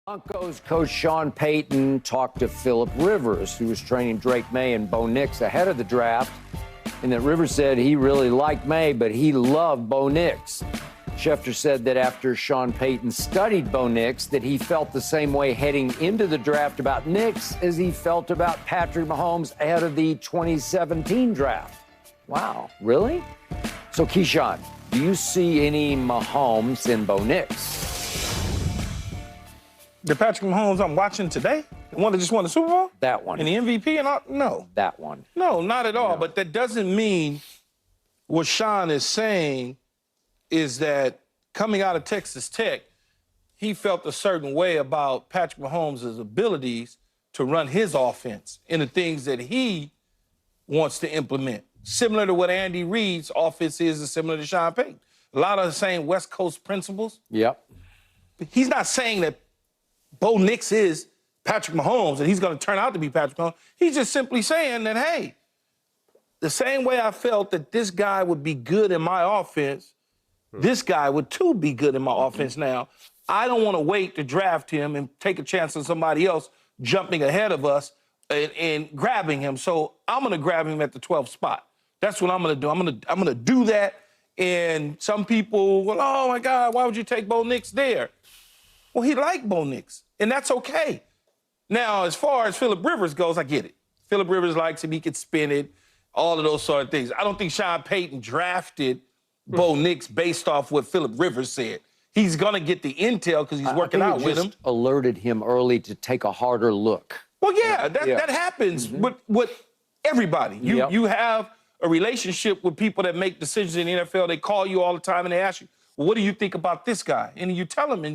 Broncos coach Sean Payton talked to Philip Rivers, who was training Drake May and Bo Nix ahead of the draft, and that Rivers said he really liked May, but he loved Bo Nix. Schefter said that after Sean Payton studied Bo Nix, that he felt the same way heading into the draft about Nix as he felt about Patrick Mahomes ahead of the 2017 draft. Wow, really? So, Keyshawn, do you see any Mahomes in Bo Nix? The Patrick Mahomes I'm watching today, the one that just won the Super Bowl? That one. And the MVP and all? No. That one. No, not at all. No. But that doesn't mean what Sean is saying is that coming out of Texas Tech, he felt a certain way about Patrick Mahomes' abilities to run his offense and the things that he wants to implement. Similar to what Andy Reid's offense is and similar to Sean Payton. A lot of the same West Coast principles. Yep. He's not saying that Bo Nix is Patrick Mahomes and he's going to turn out to be Patrick Mahomes. He's just simply saying that, hey, the same way I felt that this guy would be good in my offense, this guy would too be good in my offense now. I don't want to wait to draft him and take a chance on somebody else jumping ahead of us and grabbing him. So I'm going to grab him at the 12th spot. That's what I'm going to do. I'm going to do that. And some people, well, oh, my God, why would you take Bo Nix there? Well, he liked Bo Nix, and that's okay. Now, as far as Philip Rivers goes, I get it. Philip Rivers likes him. He can spin it, all of those sort of things. I don't think Sean Payton drafted Bo Nix based off what Philip Rivers said. He's going to get the intel because he's working out with him. Alerted him early to take a harder look. Well, yeah, that happens with everybody. You have a relationship with people that make decisions in the NFL. They call you all the time and they ask you, well, what do you think about this guy? And you tell them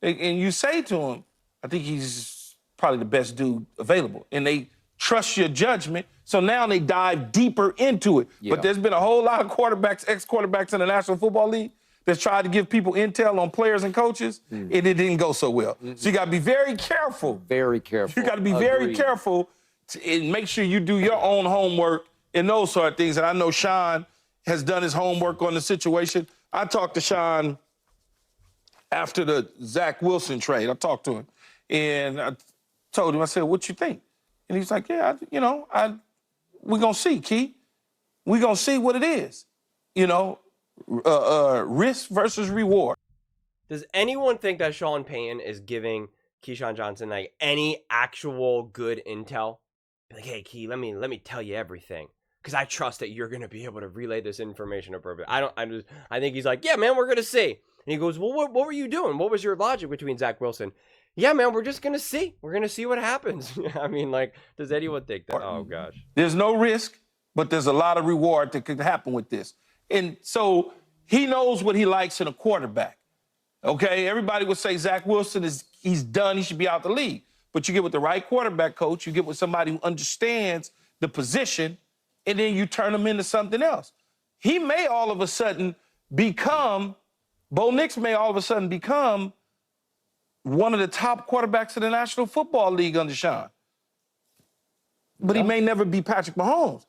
and you say to him, I think he's probably the best dude available. And they trust your judgment. So now they dive deeper into it. Yeah. But there's been a whole lot of quarterbacks, ex-quarterbacks in the National Football League that's tried to give people intel on players and coaches, and it didn't go so well. So you got to be very careful. Very careful. You got to be very careful and make sure you do your own homework and those sort of things. And I know Sean has done his homework on the situation. I talked to Sean after the Zach Wilson trade. I talked to him, and I told him, I said, what you think? And he's like, yeah, we're going to see, Key. We're going to see what it is. Risk versus reward. Does anyone think that Sean Payton is giving Keyshawn Johnson like any actual good intel? Like, hey, Key, let me tell you everything, because I trust that you're going to be able to relay this information appropriately. I think he's like, yeah, man, we're going to see. And he goes, well, what were you doing? What was your logic between Zach Wilson? Yeah, man, we're just going to see. We're going to see what happens. I mean, like, does anyone think that? Oh, gosh. There's no risk, but there's a lot of reward that could happen with this. And so he knows what he likes in a quarterback, okay? Everybody would say Zach Wilson he's done. He should be out the league. But you get with the right quarterback coach, you get with somebody who understands the position, and then you turn him into something else. He may all of a sudden Bo Nix may all of a sudden become one of the top quarterbacks in the National Football League under Sean. But he may never be Patrick Mahomes.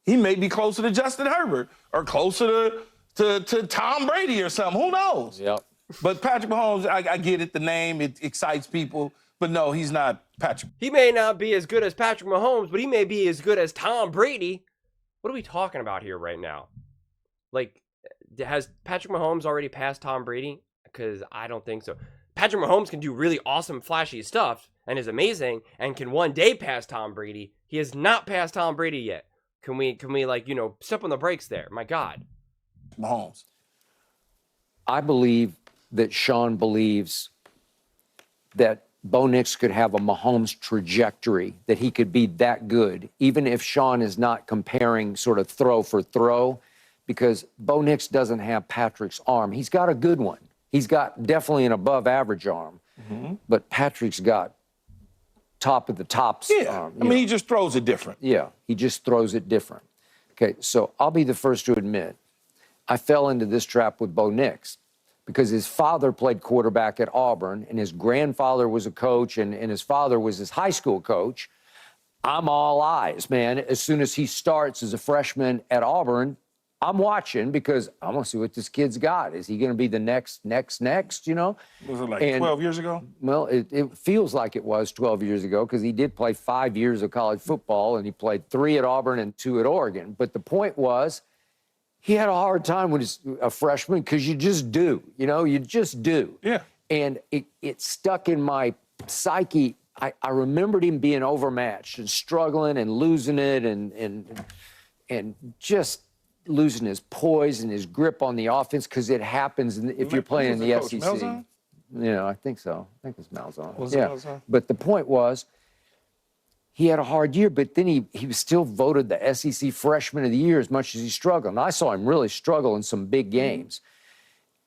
He may be closer to Justin Herbert or closer to Tom Brady or something. Who knows? Yep. But Patrick Mahomes, I get it, the name, it excites people. But no, he's not Patrick. He may not be as good as Patrick Mahomes, but he may be as good as Tom Brady. What are we talking about here right now? Like, has Patrick Mahomes already passed Tom Brady? Because I don't think so. Patrick Mahomes can do really awesome, flashy stuff and is amazing and can one day pass Tom Brady. He has not passed Tom Brady yet. Can we step on the brakes there? My God. Mahomes. I believe that Sean believes that Bo Nix could have a Mahomes trajectory, that he could be that good, even if Sean is not comparing sort of throw for throw, because Bo Nix doesn't have Patrick's arm. He's got a good one. He's got definitely an above-average arm, but Patrick's got top of the tops arm. I mean, he just throws it different. Yeah, he just throws it different. Okay, so I'll be the first to admit, I fell into this trap with Bo Nix because his father played quarterback at Auburn, and his grandfather was a coach, and his father was his high school coach. I'm all eyes, man. As soon as he starts as a freshman at Auburn, I'm watching because I want to see what this kid's got. Is he going to be the next, you know? Was it like And- 12 years ago? Well, it feels like it was 12 years ago because he did play 5 years of college football and he played 3 at Auburn and 2 at Oregon. But the point was, he had a hard time when he's a freshman because you just do, you know, you just do. Yeah. And it stuck in my psyche. I remembered him being overmatched and struggling and losing it and just losing his poise and his grip on the offense because it happens if you're playing in the Coach SEC. Malzahn? You know, I think so. I think it's Malzahn. Was it Malzahn? But the point was, he had a hard year, but then he was still voted the SEC Freshman of the Year as much as he struggled. And I saw him really struggle in some big games.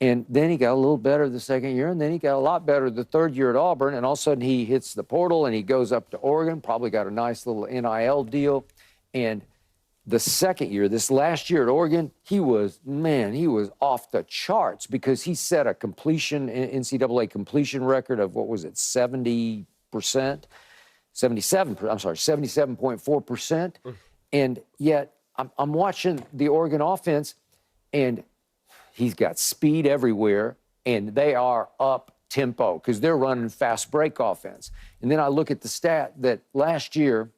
And then he got a little better the second year, and then he got a lot better the third year at Auburn, and all of a sudden he hits the portal and he goes up to Oregon, probably got a nice little NIL deal. And the second year, this last year at Oregon, he was off the charts because he set a NCAA completion record of, 70%? 77.4%. And yet I'm watching the Oregon offense, and he's got speed everywhere, and they are up tempo because they're running fast break offense. And then I look at the stat that last year,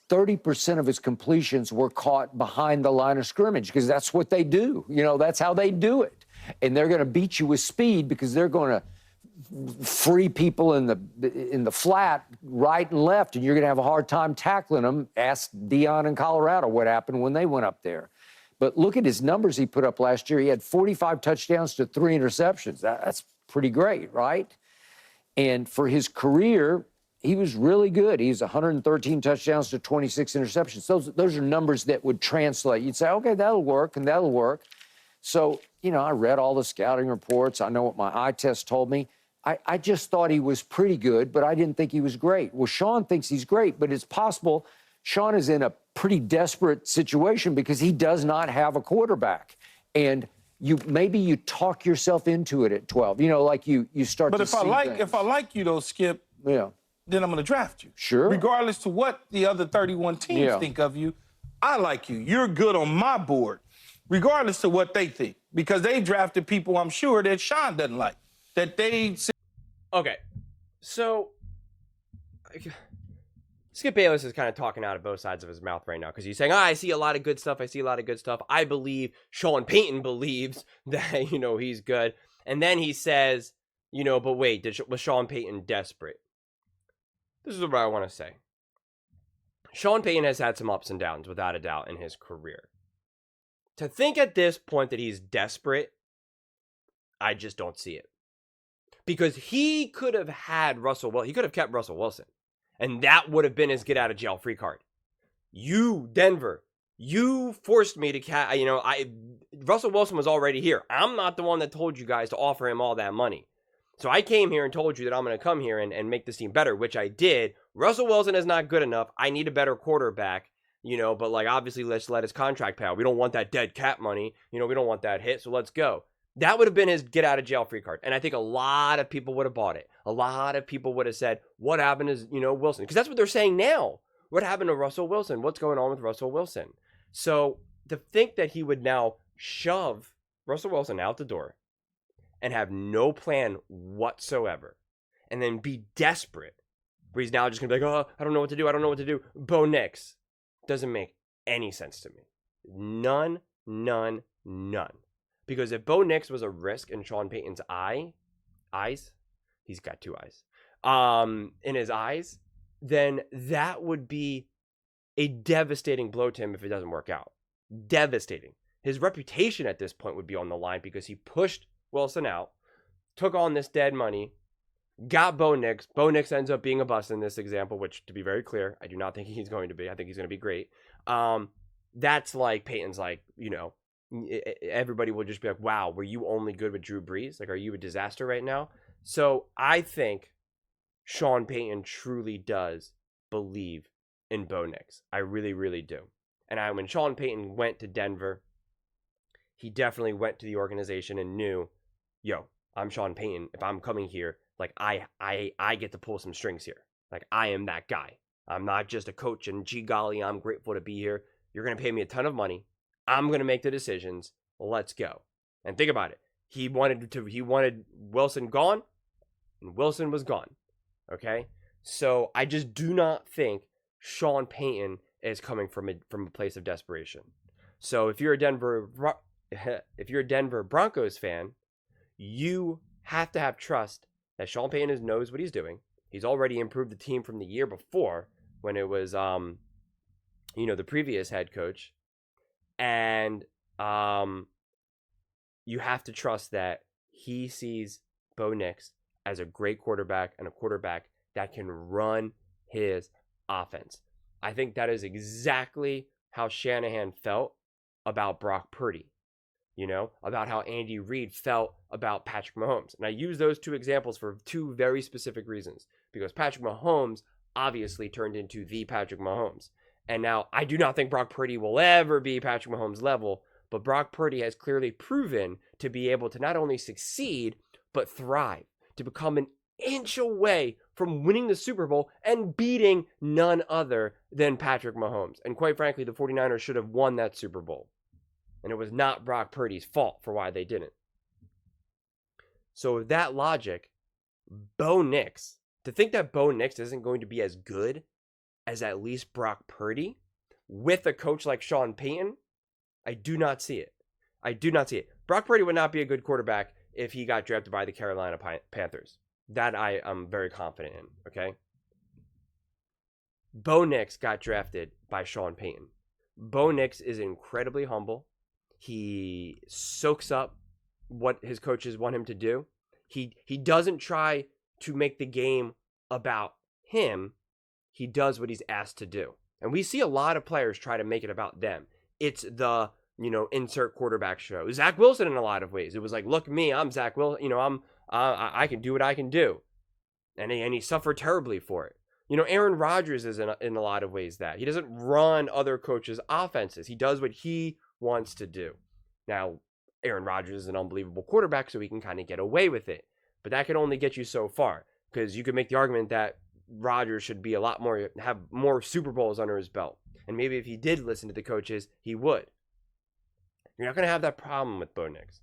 30% of his completions were caught behind the line of scrimmage because that's what they do. You know, that's how they do it. And they're going to beat you with speed because they're going to free people in the flat right and left, and you're going to have a hard time tackling them. Ask Dion in Colorado what happened when they went up there. But look at his numbers he put up last year. He had 45 touchdowns to 3 interceptions. That's pretty great, right? And for his career, he was really good. He's 113 touchdowns to 26 interceptions. Those are numbers that would translate. You'd say, okay, that'll work, and that'll work. So, you know, I read all the scouting reports. I know what my eye test told me. I just thought he was pretty good, but I didn't think he was great. Well, Sean thinks he's great, but it's possible Sean is in a pretty desperate situation because he does not have a quarterback. And maybe you talk yourself into it at 12. You know, like you start But to if see if I like you though, Skip, yeah, then I'm going to draft you. Sure. Regardless to what the other 31 teams think of you, I like you. You're good on my board, regardless to what they think, because they drafted people I'm sure that Sean doesn't like, that they. Okay, so Skip Bayless is kind of talking out of both sides of his mouth right now because he's saying, I see a lot of good stuff. I see a lot of good stuff. I believe Sean Payton believes that, you know, he's good. And then he says, you know, but wait, was Sean Payton desperate? This is what I want to say. Sean Payton has had some ups and downs, without a doubt, in his career. To think at this point that he's desperate, I just don't see it. Because he could have had he could have kept Russell Wilson. And that would have been his get out of jail free card. You, Denver, you forced me to Russell Wilson was already here. I'm not the one that told you guys to offer him all that money. So I came here and told you that I'm going to come here and make this team better, which I did. Russell Wilson is not good enough. I need a better quarterback, you know, but like obviously let's let his contract pay out. We don't want that dead cap money. You know, we don't want that hit, so let's go. That would have been his get out of jail free card. And I think a lot of people would have bought it. A lot of people would have said, what happened is, you know, Wilson? Because that's what they're saying now. What happened to Russell Wilson? What's going on with Russell Wilson? So to think that he would now shove Russell Wilson out the door and have no plan whatsoever and then be desperate, where he's now just going to be like, oh, I don't know what to do. I don't know what to do. Bo Nix doesn't make any sense to me. None. Because if Bo Nix was a risk in Sean Payton's eyes, he's got 2 eyes, in his eyes, then that would be a devastating blow to him if it doesn't work out. Devastating. His reputation at this point would be on the line because he pushed Wilson out, took on this dead money, got Bo Nix. Bo Nix ends up being a bust in this example, which, to be very clear, I do not think he's going to be. I think he's going to be great. That's like Peyton's like, you know, everybody will just be like, wow, were you only good with Drew Brees? Like, are you a disaster right now? So I think Sean Payton truly does believe in Bo Nix. I really, really do. And when Sean Payton went to Denver, he definitely went to the organization and knew, yo, I'm Sean Payton. If I'm coming here, like I get to pull some strings here. Like I am that guy. I'm not just a coach and gee golly, I'm grateful to be here. You're going to pay me a ton of money. I'm going to make the decisions. Let's go. And think about it. He wanted Wilson gone, and Wilson was gone. Okay? So I just do not think Sean Payton is coming from a place of desperation. So if you're a Denver Broncos fan, you have to have trust that Sean Payton knows what he's doing. He's already improved the team from the year before when it was the previous head coach. And you have to trust that he sees Bo Nix as a great quarterback and a quarterback that can run his offense. I think that is exactly how Shanahan felt about Brock Purdy, about how Andy Reid felt about Patrick Mahomes. And I use those two examples for two very specific reasons, because Patrick Mahomes obviously turned into the Patrick Mahomes. And now I do not think Brock Purdy will ever be Patrick Mahomes' level, but Brock Purdy has clearly proven to be able to not only succeed, but thrive, to become an inch away from winning the Super Bowl and beating none other than Patrick Mahomes. And quite frankly, the 49ers should have won that Super Bowl. And it was not Brock Purdy's fault for why they didn't. So with that logic, Bo Nix, to think that Bo Nix isn't going to be as good as at least Brock Purdy with a coach like Sean Payton, I do not see it. I do not see it. Brock Purdy would not be a good quarterback if he got drafted by the Carolina Panthers. That I am very confident in, okay? Bo Nix got drafted by Sean Payton. Bo Nix is incredibly humble. He soaks up what his coaches want him to do. He doesn't try to make the game about him. He does what he's asked to do. And we see a lot of players try to make it about them. It's the, insert quarterback show. Zach Wilson in a lot of ways. It was like, look me, I'm Zach Wilson. I can do what I can do. And he suffered terribly for it. Aaron Rodgers is in a lot of ways that. He doesn't run other coaches' offenses. He does what he wants to do. Now, Aaron Rodgers is an unbelievable quarterback, so he can kind of get away with it. But that can only get you so far, because you could make the argument that Rodgers should be have more Super Bowls under his belt. And maybe if he did listen to the coaches, he would. You're not going to have that problem with Bo Nix.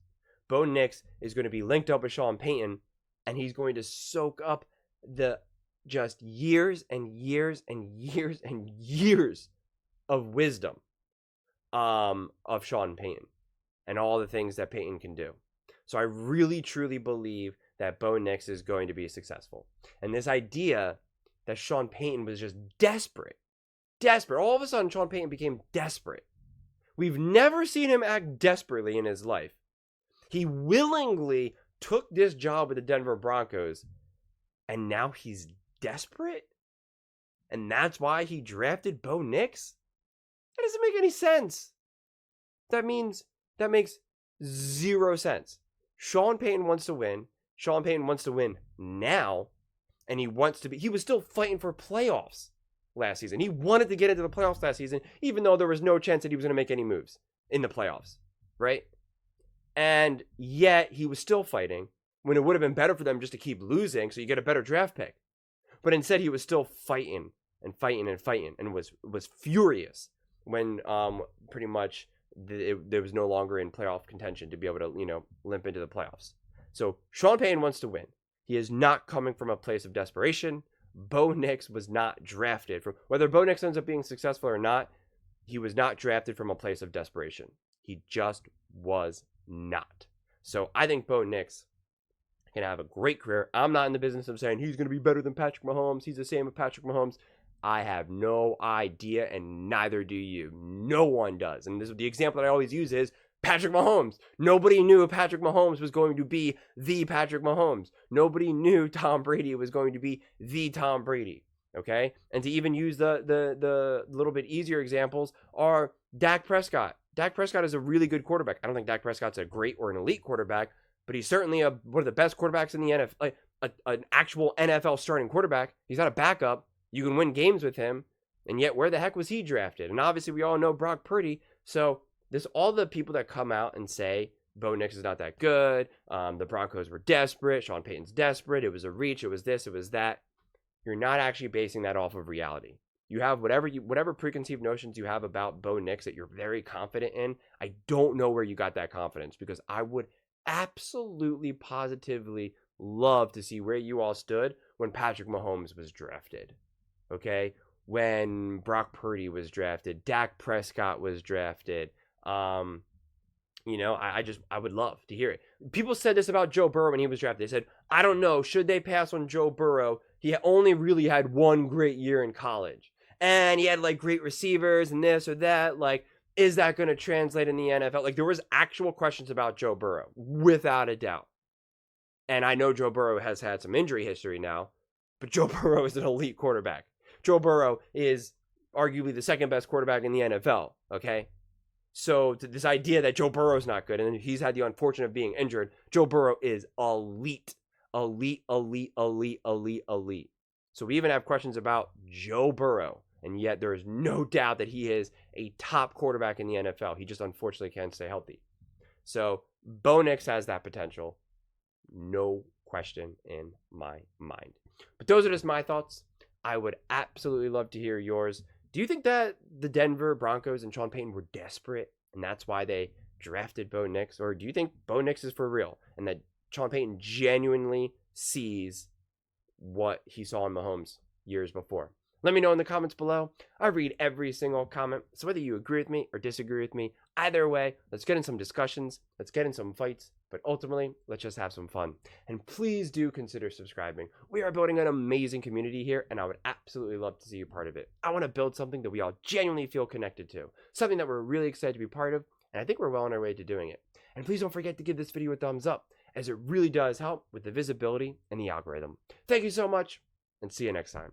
Bo Nix is going to be linked up with Sean Payton, and he's going to soak up the just years and years and years and years of wisdom of Sean Payton and all the things that Payton can do. So I really, truly believe that Bo Nix is going to be successful. And this idea that Sean Payton was just desperate. All of a sudden, Sean Payton became desperate. We've never seen him act desperately in his life. He willingly took this job with the Denver Broncos, and now he's desperate? And that's why he drafted Bo Nix? That doesn't make any sense. That makes zero sense. Sean Payton wants to win. Sean Payton wants to win now, and he was still fighting for playoffs last season. He wanted to get into the playoffs last season, even though there was no chance that he was going to make any moves in the playoffs, right? And yet he was still fighting when it would have been better for them just to keep losing so you get a better draft pick. But instead he was still fighting and was furious when pretty much there was no longer in playoff contention to be able to, limp into the playoffs. So Sean Payton wants to win. He is not coming from a place of desperation. Bo Nix was not drafted from, whether Bo Nix ends up being successful or not, he was not drafted from a place of desperation. He just was not. So I think Bo Nix can have a great career. I'm not in the business of saying he's going to be better than Patrick Mahomes. He's the same as Patrick Mahomes. I have no idea, and neither do you. No one does. And the example that I always use is Patrick Mahomes. Nobody knew Patrick Mahomes was going to be the Patrick Mahomes. Nobody knew Tom Brady was going to be the Tom Brady. Okay? And to even use the little bit easier examples are Dak Prescott. Dak Prescott is a really good quarterback. I don't think Dak Prescott's a great or an elite quarterback, but he's certainly one of the best quarterbacks in the NFL, like an actual NFL starting quarterback. He's not a backup. You can win games with him, and yet where the heck was he drafted? And obviously we all know Brock Purdy. So there's all the people that come out and say Bo Nix is not that good. The Broncos were desperate. Sean Payton's desperate. It was a reach. It was this. It was that. You're not actually basing that off of reality. You have whatever preconceived notions you have about Bo Nix that you're very confident in. I don't know where you got that confidence, because I would absolutely positively love to see where you all stood when Patrick Mahomes was drafted. Okay? When Brock Purdy was drafted, Dak Prescott was drafted. You know, I would love to hear it. People said this about Joe Burrow when he was drafted. They said, I don't know, should they pass on Joe Burrow? He only really had one great year in college. And he had like great receivers and this or that. Like, is that going to translate in the NFL? Like, there was actual questions about Joe Burrow, without a doubt. And I know Joe Burrow has had some injury history now, but Joe Burrow is an elite quarterback. Joe Burrow is arguably the second best quarterback in the NFL, okay? So this idea that Joe Burrow is not good, and he's had the unfortunate of being injured, Joe Burrow is elite. Elite, elite, elite, elite, elite. So we even have questions about Joe Burrow, and yet there is no doubt that he is a top quarterback in the NFL. He just unfortunately can't stay healthy. So Bo Nix has that potential. No question in my mind. But those are just my thoughts. I would absolutely love to hear yours. Do you think that the Denver Broncos and Sean Payton were desperate, and that's why they drafted Bo Nix? Or do you think Bo Nix is for real, and that Sean Payton genuinely sees what he saw in Mahomes years before? Let me know in the comments below. I read every single comment. So whether you agree with me or disagree with me, either way, let's get in some discussions. Let's get in some fights. But ultimately, let's just have some fun. And please do consider subscribing. We are building an amazing community here, and I would absolutely love to see you part of it. I want to build something that we all genuinely feel connected to. Something that we're really excited to be part of, and I think we're well on our way to doing it. And please don't forget to give this video a thumbs up, as it really does help with the visibility and the algorithm. Thank you so much, and see you next time.